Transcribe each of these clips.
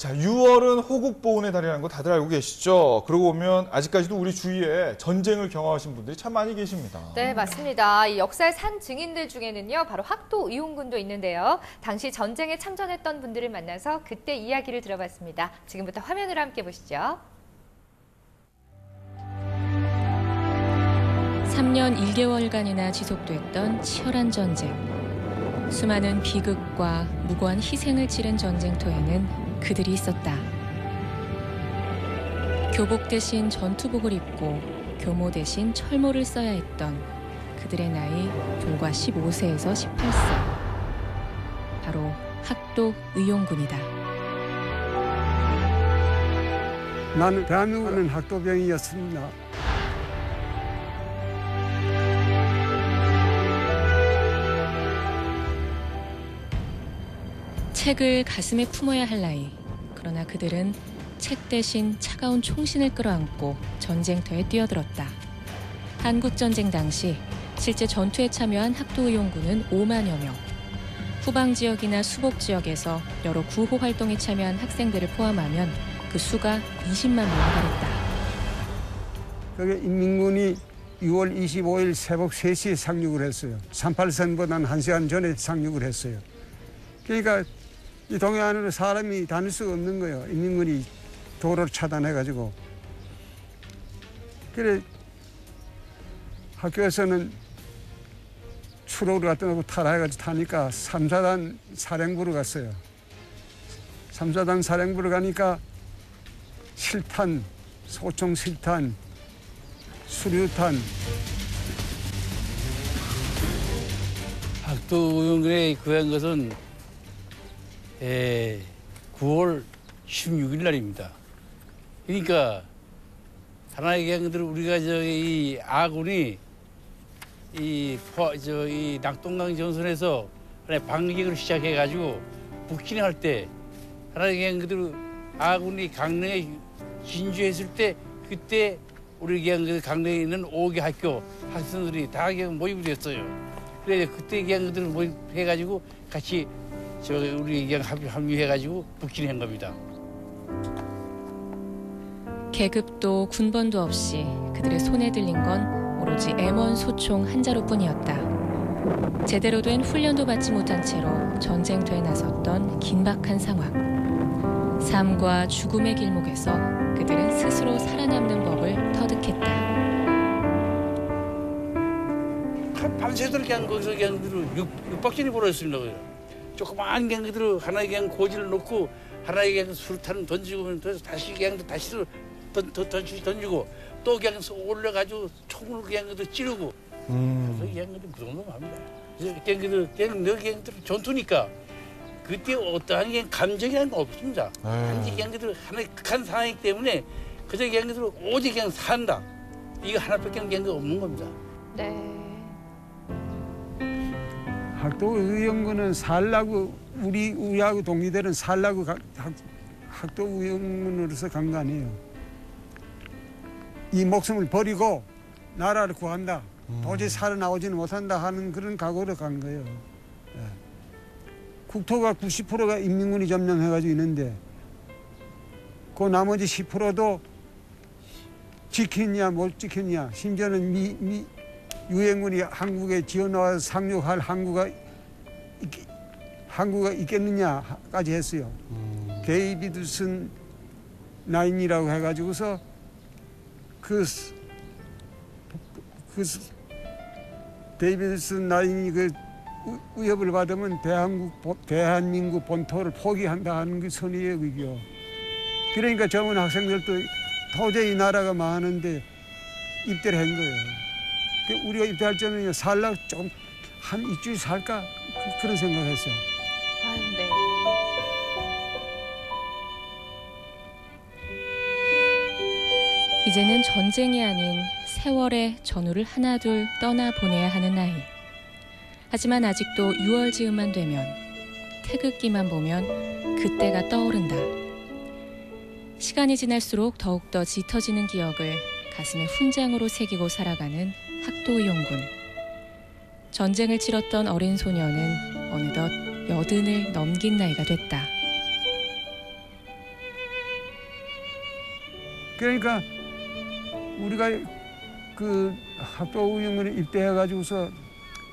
자, 6월은 호국보훈의 달이라는 거 다들 알고 계시죠? 그러고 보면 아직까지도 우리 주위에 전쟁을 경험하신 분들이 참 많이 계십니다. 네, 맞습니다. 이 역사의 산 증인들 중에는요, 바로 학도 의용군도 있는데요. 당시 전쟁에 참전했던 분들을 만나서 그때 이야기를 들어봤습니다. 지금부터 화면으로 함께 보시죠. 3년 1개월간이나 지속됐던 치열한 전쟁. 수많은 비극과 무고한 희생을 치른 전쟁터에는 그들이 있었다. 교복 대신 전투복을 입고 교모 대신 철모를 써야 했던 그들의 나이 불과 15세에서 18세. 바로 학도 의용군이다. 나는 대한민국은 학도병이었습니다. 책을 가슴에 품어야 할 나이. 그러나 그들은 책 대신 차가운 총신을 끌어안고 전쟁터에 뛰어들었다. 한국전쟁 당시 실제 전투에 참여한 학도의용군은 5만여 명. 후방 지역이나 수복 지역에서 여러 구호 활동에 참여한 학생들을 포함하면 그 수가 20만 명에 달했다. 그게 인민군이 6월 25일 새벽 3시에 상륙을 했어요. 38선보다는 1시간 전에 상륙을 했어요. 그러니까 이 동해안으로 사람이 다닐 수가 없는 거예요. 인민군이 도로를 차단해가지고. 그래 학교에서는 추로를 갖다 놓고 타라 해가지고 타니까 3사단 사령부로 갔어요. 3사단 사령부로 가니까 실탄, 소총 실탄, 수류탄. 학도의용군에 구한 것은 9월 16일 날입니다. 그러니까 하나의 경들 우리가 이 아군이 이 낙동강 전선에서 방기를 시작해가지고 북진할 때 하나의 경들 아군이 강릉에 진주했을 때 그때 우리 강릉에 있는 5개 학교 학생들이 다 모입이 됐어요. 그래 그때 경들을 모입해가지고 같이 우리 그냥 합류해가지고 북진한 겁니다. 계급도 군번도 없이 그들의 손에 들린 건 오로지 M1 소총 한 자루뿐이었다. 제대로 된 훈련도 받지 못한 채로 전쟁터에 나섰던 긴박한 상황. 삶과 죽음의 길목에서 그들은 스스로 살아남는 법을 터득했다. 밤새도록 그냥 거기서 그냥 육박진이 벌어졌습니다. 조그마한 갱들을 하나의 갱 고지를 놓고 하나의 갱 수류탄을 던지고 다시 갱도 다시 던지고 또 그냥 올려가지고 총을 그냥 찌르고 그래서 갱들이 무덤덤합니다. 갱들 전투니까 그때 어떠한 갱 감정이라는 건 없습니다. 단지 갱들 하나의 극한 상황이기 때문에 그저 갱들 오직 그냥 산다. 이거 하나밖에 갱도 없는 겁니다. 네. 학도의용군은 살라고 우리하고 동기들은 살라고 학도의용군으로서 간 거 아니에요. 이 목숨을 버리고 나라를 구한다. 도저히 살아나오지는 못한다 하는 그런 각오로 간 거예요. 네. 국토가 90%가 인민군이 점령해가지고 있는데 그 나머지 10%도 지켰냐 못 지켰냐 심지어는 유엔군이 한국에 지어나와서 상륙할 항구가 있겠느냐까지 했어요. 데이비드슨 9이라고 해가지고서 그 데이비드슨 9이 그 위협을 받으면 대한민국 본토를 포기한다 하는 그 선의의 의교. 그러니까 젊은 학생들도 도저히 나라가 망하는데 입대를 한 거예요. 우리가 입대할 때는 살라 조금 한 일주일 살까 그런 생각했어요. 아유, 네. 이제는 전쟁이 아닌 세월의 전우를 하나둘 떠나보내야 하는 나이. 하지만 아직도 6월 즈음만 되면 태극기만 보면 그때가 떠오른다. 시간이 지날수록 더욱더 짙어지는 기억을 가슴에 훈장으로 새기고 살아가는 학도의용군. 전쟁을 치렀던 어린 소녀는 어느덧 80을 넘긴 나이가 됐다. 그러니까 우리가 그 학도의원군에 입대해가지고서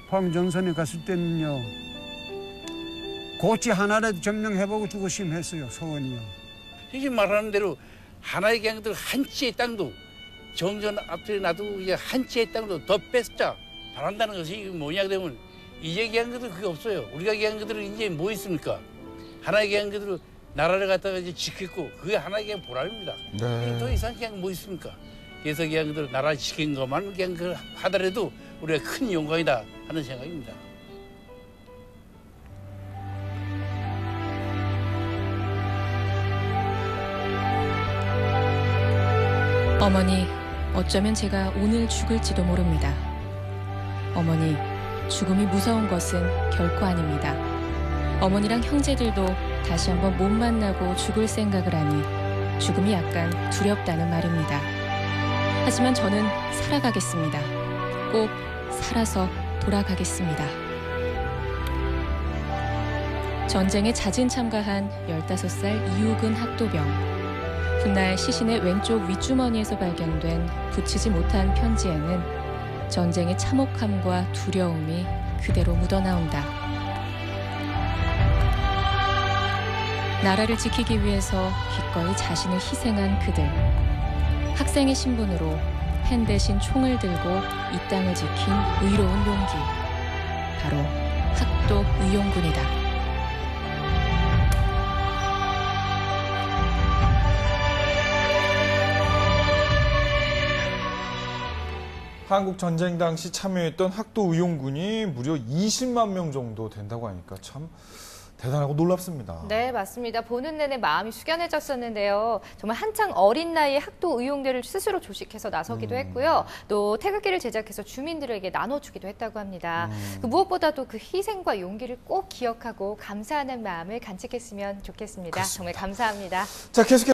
포항전선에 갔을 때는요, 고치 하나라도 점령해보고 주고 싶었어요, 소원이요. 지금 말하는 대로 하나의 개항들 한 치의 땅도 정전 앞에 놔두고 이제 한 치의 땅도 더 뺏자 바란다는 것이 뭐냐 되면 이제 개항들은 그게 없어요. 우리가 개항들은 이제 뭐 있습니까? 하나의 개항들은 나라를 갖다가 이제 지켰고 그게 하나의 개항 보람입니다. 네. 더 이상 개항 뭐 있습니까? 그래서 개항들 나라 지킨 것만 개항 하더라도 우리가 큰 영광이다 하는 생각입니다. 어머니, 어쩌면 제가 오늘 죽을지도 모릅니다. 어머니, 죽음이 무서운 것은 결코 아닙니다. 어머니랑 형제들도 다시 한번 못 만나고 죽을 생각을 하니 죽음이 약간 두렵다는 말입니다. 하지만 저는 살아가겠습니다. 꼭 살아서 돌아가겠습니다. 전쟁에 자진 참가한 15살 이욱은 학도병. 훗날 시신의 왼쪽 윗주머니에서 발견된 붙이지 못한 편지에는 전쟁의 참혹함과 두려움이 그대로 묻어나온다. 나라를 지키기 위해서 기꺼이 자신을 희생한 그들. 학생의 신분으로 펜 대신 총을 들고 이 땅을 지킨 의로운 용기. 바로 학도의용군이다. 한국 전쟁 당시 참여했던 학도의용군이 무려 20만 명 정도 된다고 하니까 참 대단하고 놀랍습니다. 네, 맞습니다. 보는 내내 마음이 숙연해졌었는데요. 정말 한창 어린 나이에 학도 의용대를 스스로 조직해서 나서기도 했고요. 또 태극기를 제작해서 주민들에게 나눠주기도 했다고 합니다. 그 무엇보다도 그 희생과 용기를 꼭 기억하고 감사하는 마음을 간직했으면 좋겠습니다. 그렇습니다. 정말 감사합니다. 자, 계속해서